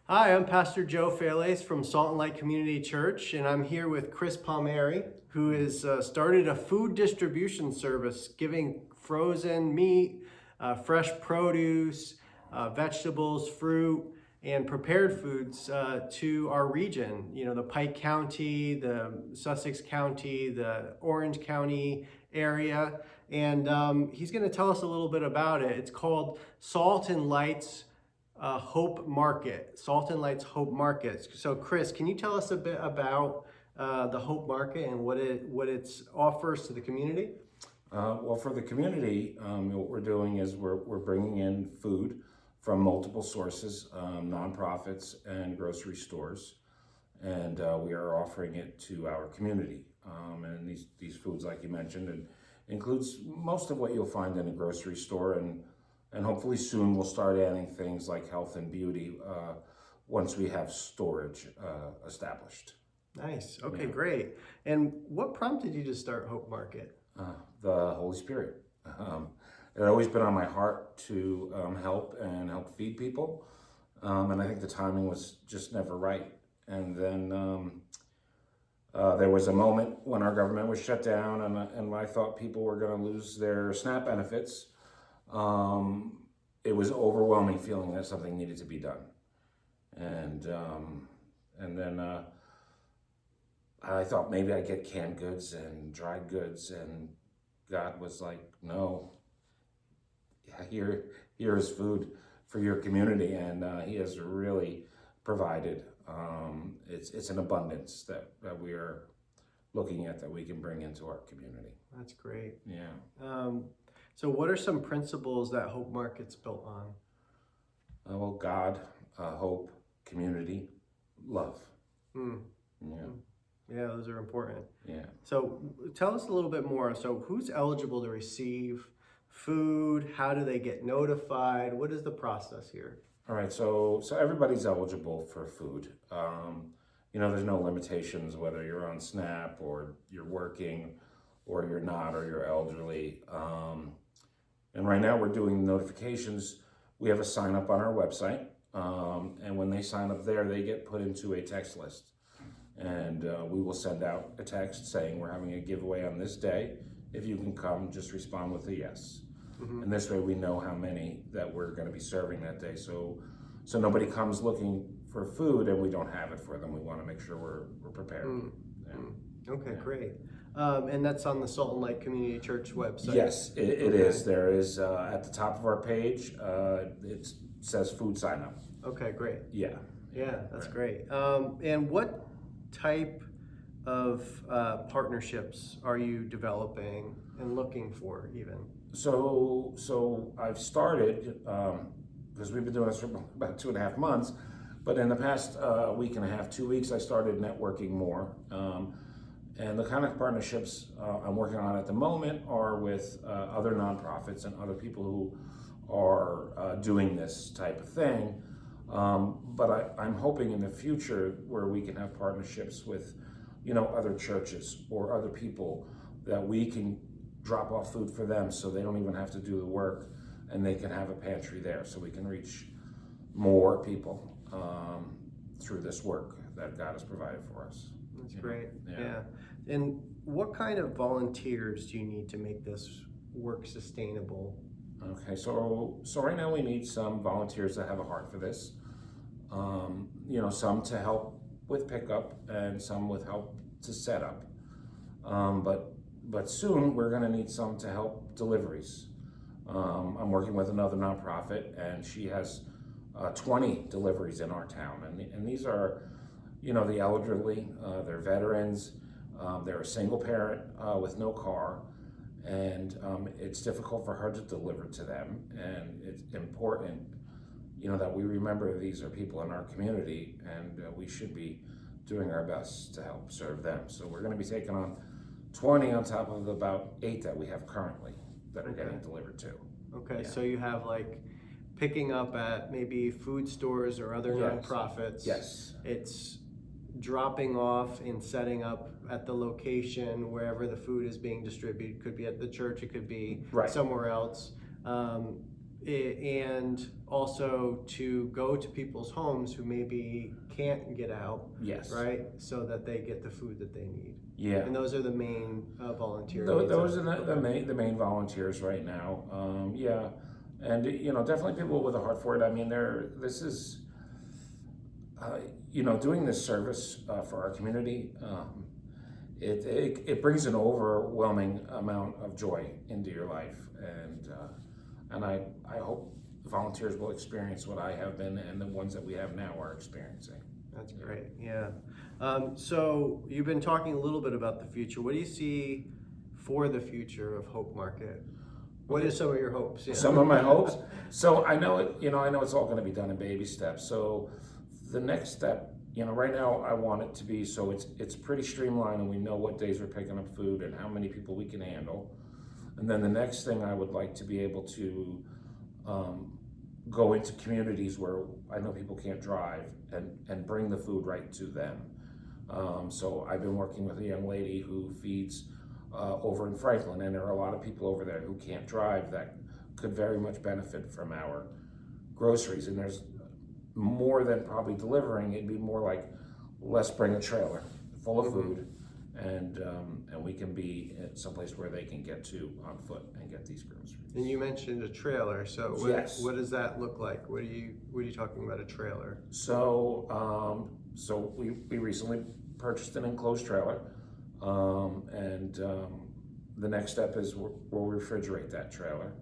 Hi, I'm Pastor Joe Fales from Salt and Light Community Church, and I'm here with Chris Palmieri, who has started a food distribution service giving frozen meat, fresh produce, vegetables, fruit, and prepared foods to our region. You know, the Pike County, the Sussex County, the Orange County area. And he's going to tell us a little bit about it. It's called Salt and Light's Hope Market, Salt and Light's Hope Market. So, Chris, can you tell us a bit about the Hope Market and what it offers to the community? Well, for the community, what we're doing is we're bringing in food from multiple sources, nonprofits and grocery stores, and we are offering it to our community. And these foods, like you mentioned, and includes most of what you'll find in a grocery store, and hopefully soon we'll start adding things like health and beauty once we have storage established. Nice. Okay, Yeah. great. And what prompted you to start Hope Market? The Holy Spirit. It had always been on my heart to help feed people, and I think the timing was just never right. And then there was a moment when our government was shut down, and I thought people were going to lose their SNAP benefits. It was overwhelming feeling that something needed to be done, and then I thought maybe I'd get canned goods and dried goods, and God was like, "No, here is food for your community," and He has really provided. It's an abundance that we are looking at that we can bring into our community. That's great. Yeah. So what are some principles that Hope Market's built on? Well, God, hope, community, love. Hmm. Yeah. Yeah, those are important. Yeah. So tell us a little bit more. So who's eligible to receive food? How do they get notified? What is the process here? All right. So everybody's eligible for food. There's no limitations whether you're on SNAP or you're working or you're not or you're elderly. And right now we're doing notifications. We have a sign up on our website. And when they sign up there, they get put into a text list. And we will send out a text saying we're having a giveaway on this day. If you can come, just respond with a yes. Mm-hmm. And this way we know how many that we're going to be serving that day. So nobody comes looking for food and we don't have it for them. We want to make sure we're prepared. Mm. Yeah. Okay, Yeah. Great. And that's on the Salt and Light Community Church website? Yes, it is. There is, at the top of our page, it says food sign up. Okay, great. Yeah. Yeah, that's Right. great. And what type of partnerships are you developing and looking for even? So I've started, because we've been doing this for about 2.5 months, but in the past week and a half, 2 weeks, I started networking more. And the kind of partnerships I'm working on at the moment are with other nonprofits and other people who are doing this type of thing. But I'm hoping in the future where we can have partnerships with, other churches or other people that we can drop off food for them so they don't even have to do the work and they can have a pantry there so we can reach more people through this work that God has provided for us. That's great. Yeah. Yeah. And what kind of volunteers do you need to make this work sustainable? Okay, so right now we need some volunteers that have a heart for this. Some to help with pickup and some with help to set up. But soon we're going to need some to help deliveries. I'm working with another nonprofit and she has 20 deliveries in our town, and these are, the elderly. They're veterans. They're a single parent with no car. And it's difficult for her to deliver to them, and it's important, that we remember these are people in our community, and we should be doing our best to help serve them. So we're going to be taking on 20 on top of about 8 that we have currently that are getting delivered to. Okay, Yeah. so you have like picking up at maybe food stores or other Yes. nonprofits. Yes. It's dropping off and setting up at the location wherever the food is being distributed. Could be at the church, it could be Right. somewhere else. and also to go to people's homes who maybe can't get out, Yes. right? So that they get the food that they need. Yeah. And those are the main volunteer Those needs. are the main volunteers right now. Yeah, and definitely people with a heart for it. I mean, this is doing this service for our community. It brings an overwhelming amount of joy into your life, and I hope volunteers will experience what I have been and the ones that we have now are experiencing. That's great, yeah. So you've been talking a little bit about the future. What do you see for the future of Hope Market? What are some of your hopes? Yeah. Some of my hopes. So I know it's all going to be done in baby steps. So the next step, right now I want it to be so it's pretty streamlined and we know what days we're picking up food and how many people we can handle. And then the next thing I would like to be able to go into communities where I know people can't drive and bring the food right to them. So I've been working with a young lady who feeds over in Franklin, and there are a lot of people over there who can't drive that could very much benefit from our groceries. And there's more than probably delivering. It'd be more like, let's bring a trailer full of food, and we can be at someplace where they can get to on foot and get these groceries. And you mentioned a trailer. So Yes. What does that look like? What are you talking about, a trailer? So we recently purchased an enclosed trailer, and the next step is we'll refrigerate that trailer,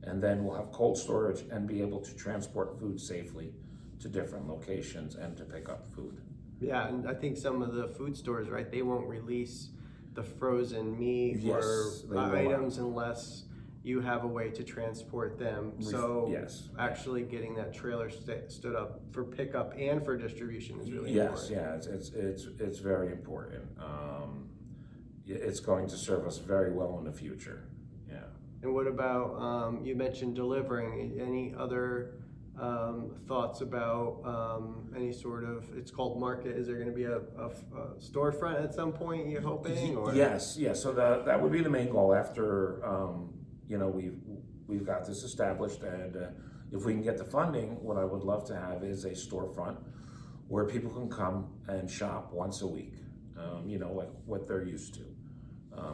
and then we'll have cold storage and be able to transport food safely to different locations and to pick up food. Yeah, and I think some of the food stores, right, they won't release the frozen meat Yes, they or will. items unless you have a way to transport them. So yes. actually getting that trailer stood up for pickup and for distribution is really Yes, important. yeah, it's very important. It's going to serve us very well in the future. Yeah. And what about, you mentioned delivering, any other thoughts about any sort of, it's called market, is there going to be a storefront at some point, you're hoping? Or? Yes, so that would be the main goal after we've got this established, and if we can get the funding, what I would love to have is a storefront where people can come and shop once a week, like what they're used to,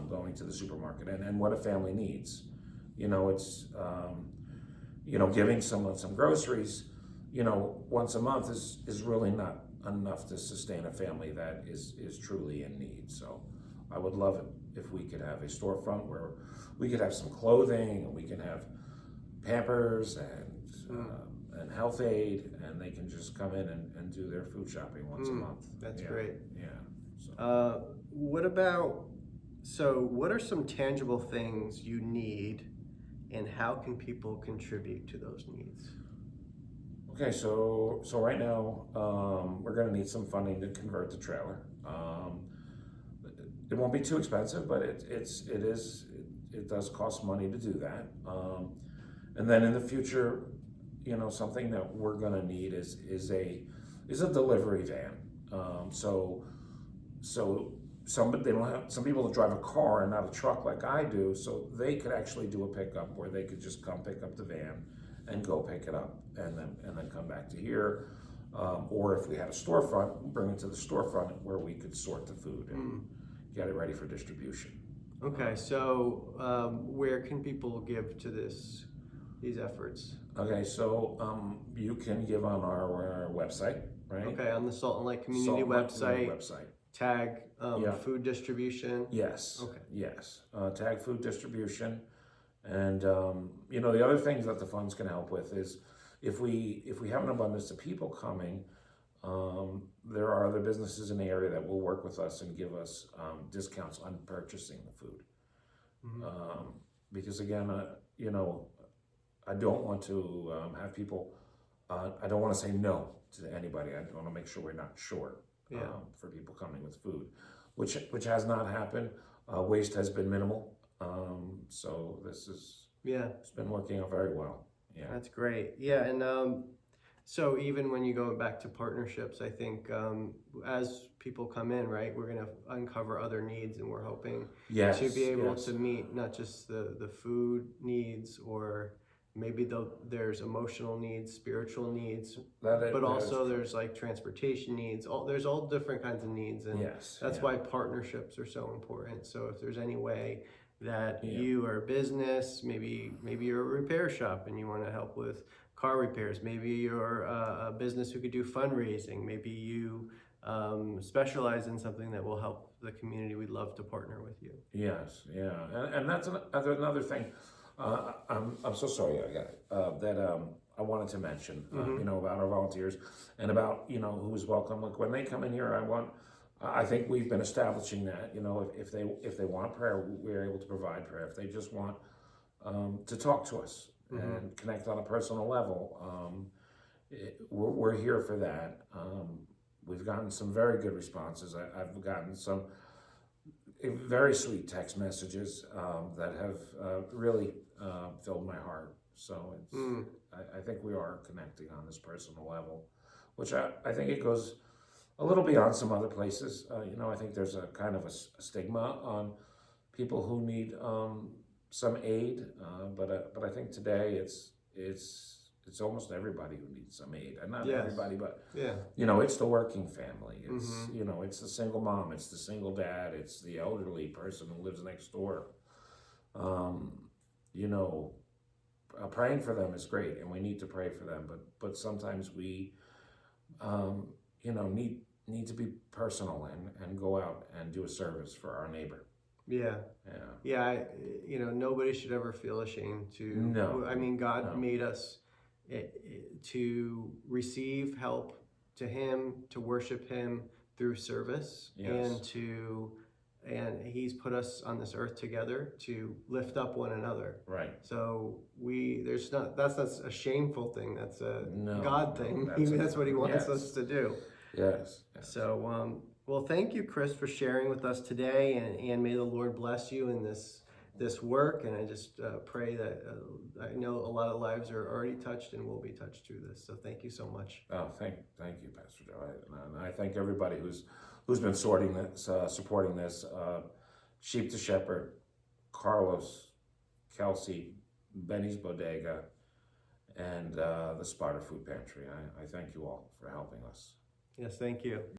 going to the supermarket and what a family needs. It's giving someone some groceries, once a month is really not enough to sustain a family that is truly in need. So I would love it if we could have a storefront where we could have some clothing, and we can have Pampers and Health Aid, and they can just come in and do their food shopping once a month. That's great. Yeah. So. What are some tangible things you need, and how can people contribute to those needs? Okay, so right now we're going to need some funding to convert the trailer. It won't be too expensive, but it does cost money to do that. And then in the future, something that we're going to need is a delivery van. So some people that drive a car and not a truck like I do, so they could actually do a pickup where they could just come pick up the van and go pick it up and then come back to here. Or if we had a storefront, bring it to the storefront where we could sort the food and get it ready for distribution. Okay, so where can people give to these efforts? Okay, so you can give on our website, right? Okay, on the Salt and Light Community website. Tag food distribution. Yes. Okay. Yes. Tag food distribution, and the other things that the funds can help with is if we have an abundance of people coming, there are other businesses in the area that will work with us and give us discounts on purchasing the food. Because again, I don't want to have people. I don't want to say no to anybody. I want to make sure we're not short. For people coming with food, which has not happened. Waste has been minimal, so it's been working out very well. Yeah, that's great. Yeah, and so even when you go back to partnerships, I think as people come in, right, we're going to uncover other needs, and we're hoping to be able to meet not just the food needs or maybe there's emotional needs, spiritual needs, That but also there's like transportation needs. There's all different kinds of needs, and yes, that's yeah. why partnerships are so important. So if there's any way that Yeah. you are a business, maybe you're a repair shop and you want to help with car repairs. Maybe you're a business who could do fundraising. Maybe you specialize in something that will help the community. We'd love to partner with you. Yes, yeah, and that's another thing. I'm so sorry I got it. That I wanted to mention, you know, about our volunteers and about, you know, who's welcome. Like when they come in here, I think we've been establishing that, you know, if they want prayer, we're able to provide prayer. If they just want to talk to us and connect on a personal level, we're here for that. We've gotten some very good responses. I've gotten some very sweet text messages that have really filled my heart. So I think we are connecting on this personal level, which I think it goes a little beyond some other places. You know, I think there's a kind of a stigma on people who need some aid, but I think today it's almost everybody who needs some aid, and not everybody, but you know, it's the working family. It's you know, it's the single mom, it's the single dad, it's the elderly person who lives next door. You know, praying for them is great, and we need to pray for them. But sometimes we, you know, need to be personal and go out and do a service for our neighbor. Yeah. You know, nobody should ever feel ashamed to. No. I mean, God made us to receive help to Him, to worship Him through service, and He's put us on this earth together to lift up one another. Right. So that's not a shameful thing. That's a God thing. That's what He wants us to do. Yes. So, well, thank you, Chris, for sharing with us today, and may the Lord bless you in this work. And I just pray that I know a lot of lives are already touched and will be touched through this. So thank you so much. Oh, thank you, Pastor Joe. And I thank everybody who's been supporting this. Sheep to Shepherd, Carlos, Kelsey, Benny's Bodega, and the Sparta Food Pantry. I thank you all for helping us. Yes, thank you.